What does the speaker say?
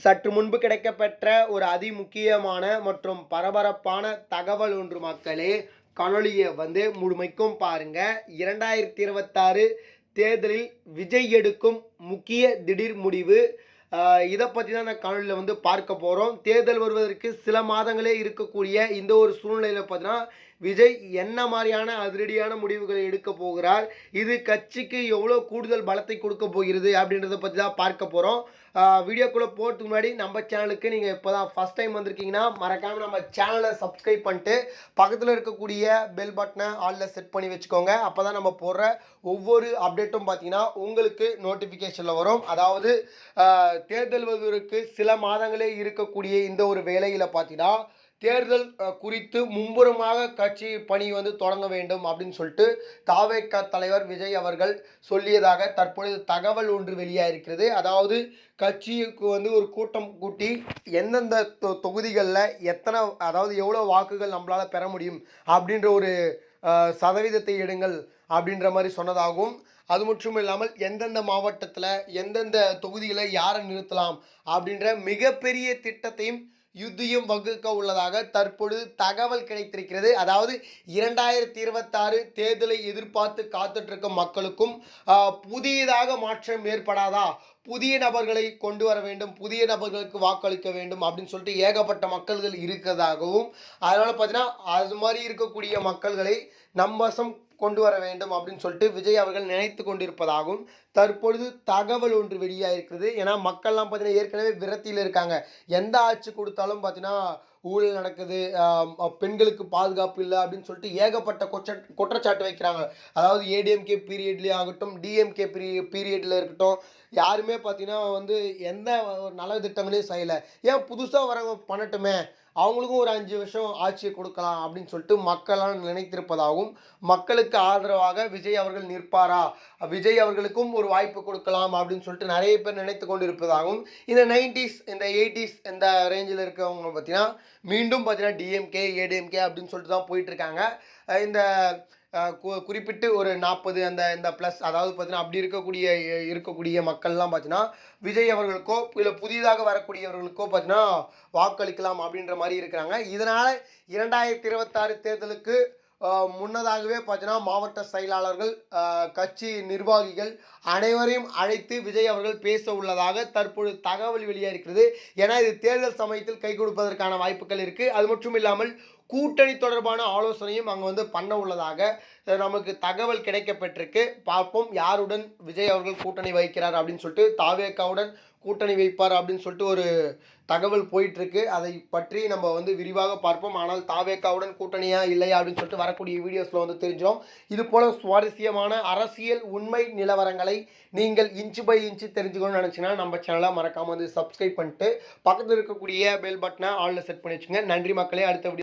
சற்று முன்பு கிடைக்கப்பெற்ற ஒரு அதிமுக்கியமான மற்றும் பரபரப்பான தகவல் ஒன்று மக்களே. காணொளியை முழுமைக்கும் பாருங்க. 2026 தேர்தலில் விஜய் எடுக்கும் முக்கிய திடீர் முடிவு. இதை பற்றி தான் நான் காணொலியில் பார்க்க போகிறோம். தேர்தல் வருவதற்கு சில மாதங்களே இருக்கக்கூடிய இந்த ஒரு சூழ்நிலையில் பார்த்தீங்கன்னா விஜய் என்ன மாதிரியான அதிரடியான முடிவுகளை எடுக்க போகிறார், இது கட்சிக்கு எவ்வளோ கூடுதல் பலத்தை கொடுக்க போகிறது அப்படின்றத பற்றி தான் பார்க்க போகிறோம். வீடியோக்குள்ளே போகிறதுக்கு முன்னாடி நம்ம சேனலுக்கு நீங்கள் இப்போ தான் ஃபஸ்ட் டைம் வந்திருக்கீங்கன்னா மறக்காமல் நம்ம சேனலை சப்ஸ்கிரைப் பண்ணிட்டு பக்கத்தில் இருக்கக்கூடிய பெல் பட்டனை ஆலில் செட் பண்ணி வச்சுக்கோங்க. அப்போ தான் நம்ம போடுற ஒவ்வொரு அப்டேட்டும் பார்த்தீங்கன்னா உங்களுக்கு நோட்டிஃபிகேஷனில் வரும். அதாவது தேர்தல் வருவதற்கு சில மாதங்களே இருக்கக்கூடிய இந்த ஒரு வேலையில் பார்த்தீங்கன்னா தேர்தல் குறித்து மும்முரமாக கட்சி பணி தொடங்க வேண்டும் அப்படின்னு சொல்லிட்டு தாவேக தலைவர் விஜய் அவர்கள் சொல்லியதாக தற்பொழுது தகவல் ஒன்று வெளியாயிருக்கிறது. அதாவது கட்சிக்கு ஒரு கூட்டம் கூட்டி எந்தெந்த தொகுதிகளில் எத்தனை, அதாவது எவ்வளோ வாக்குகள் நம்மளால் பெற முடியும் அப்படின்ற ஒரு சதவீதத்தை எடுங்கள் அப்படின்ற மாதிரி சொன்னதாகவும், அது மட்டும் இல்லாமல் எந்தெந்த மாவட்டத்தில் எந்தெந்த தொகுதிகளை யாரை நிறுத்தலாம் அப்படின்ற மிகப்பெரிய திட்டத்தையும் யுத்தியும் வகுக்க உள்ளதாக தற்பொழுது தகவல் கிடைத்திருக்கிறது. அதாவது 2026 தேர்தலை எதிர்பார்த்து காத்துட்டு இருக்க மக்களுக்கும் புதியதாக மாற்றம் ஏற்படாதா, புதிய நபர்களை கொண்டு வர வேண்டும், புதிய நபர்களுக்கு வாக்களிக்க வேண்டும் அப்படின்னு சொல்லிட்டு ஏகப்பட்ட மக்கள்கள் இருக்கிறதாகவும், அதனால் பார்த்தீங்கன்னா அது மாதிரி இருக்கக்கூடிய மக்கள்களை நம்பசம் கொண்டு வர வேண்டும் அப்படின்னு சொல்லிட்டு விஜய் அவர்கள் நினைத்து கொண்டிருப்பதாகவும் தற்பொழுது தகவல் ஒன்று வெளியாயிருக்கிறது. ஏன்னா மக்கள்லாம் பார்த்தீங்கன்னா ஏற்கனவே விரத்தியில் இருக்காங்க. எந்த ஆட்சி கொடுத்தாலும் பார்த்தீங்கன்னா ஊழல் நடக்குது, பெண்களுக்கு பாதுகாப்பு இல்லை அப்படின்னு சொல்லிட்டு ஏகப்பட்ட குற்றச்சாட்டு வைக்கிறாங்க. அதாவது ஏடிஎம்கே பீரியட்லேயே ஆகட்டும், டிஎம்கே பீரியடில் இருக்கட்டும், யாருமே பார்த்தீங்கன்னா எந்த நல திட்டங்களையும் செய்யலை. ஏன் புதுசாக வரவங்க பண்ணட்டுமே, அவங்களுக்கும் ஒரு 5 வருஷம் ஆட்சியை கொடுக்கலாம் அப்படின்னு சொல்லிட்டு மக்களால் நினைத்திருப்பதாகவும், மக்களுக்கு ஆதரவாக விஜய் அவர்கள் நிற்பாரா, விஜய் அவர்களுக்கும் ஒரு வாய்ப்பு கொடுக்கலாம் அப்படின்னு சொல்லிட்டு நிறைய பேர் நினைத்து கொண்டு இருப்பதாகவும், இந்த 90s இந்த 80s இந்த ரேஞ்சில் இருக்கவங்க பார்த்தீங்கன்னா மீண்டும் பார்த்தீங்கன்னா டிஎம்கே ஏடிஎம்கே அப்படின்னு சொல்லிட்டு தான் போயிட்டுருக்காங்க. இந்த குறிப்பிட்டு ஒரு 40 இந்த ப்ளஸ், அதாவது பார்த்தீங்கன்னா அப்படி இருக்கக்கூடிய மக்கள்லாம் பார்த்தீங்கன்னா விஜய் அவர்களுக்கோ இல்லை புதிதாக வரக்கூடியவர்களுக்கோ பார்த்தீங்கன்னா வாக்களிக்கலாம் அப்படின்ற மாதிரி இருக்கிறாங்க. இதனால் 2026 தேர்தலுக்கு முன்னதாகவே பார்த்தீங்கன்னா மாவட்ட செயலாளர்கள், கட்சி நிர்வாகிகள் அனைவரையும் அழைத்து விஜய் அவர்கள் பேச உள்ளதாக தற்பொழுது தகவல் வெளியாகிறது. ஏன்னா இது தேர்தல் சமயத்தில் கை கொடுப்பதற்கான வாய்ப்புகள் இருக்குது. அது மட்டும் இல்லாமல் கூட்டணி தொடர்பான ஆலோசனையும் அங்கே பண்ண உள்ளதாக நமக்கு தகவல் கிடைக்கப்பட்டிருக்கு. பார்ப்போம் யாருடன் விஜய் அவர்கள் கூட்டணி வைக்கிறார் அப்படின்னு சொல்லிட்டு. தாவேகாவுடன் கூட்டணி வைப்பார் அப்படின்னு சொல்லிட்டு ஒரு தகவல் போயிட்டுருக்கு. அதை பற்றி நம்ம விரிவாக பார்ப்போம். ஆனால் தாவேகாவுடன் கூட்டணியா இல்லையா அப்படின்னு சொல்லிட்டு வரக்கூடிய வீடியோஸில் தெரிஞ்சிடும். இது போல சுவாரஸ்யமான அரசியல் உண்மை நிலவரங்களை நீங்கள் இன்ச்சு பை இன்ச்சு தெரிஞ்சுக்கணும்னு நினச்சிங்கன்னா நம்ம சேனலை மறக்காமல் சப்ஸ்கிரைப் பண்ணிட்டு பக்கத்தில் இருக்கக்கூடிய பெல் பட்டனை ஆலில் செட் பண்ணி வச்சுங்க. நன்றி மக்களே. அடுத்த வீடியோ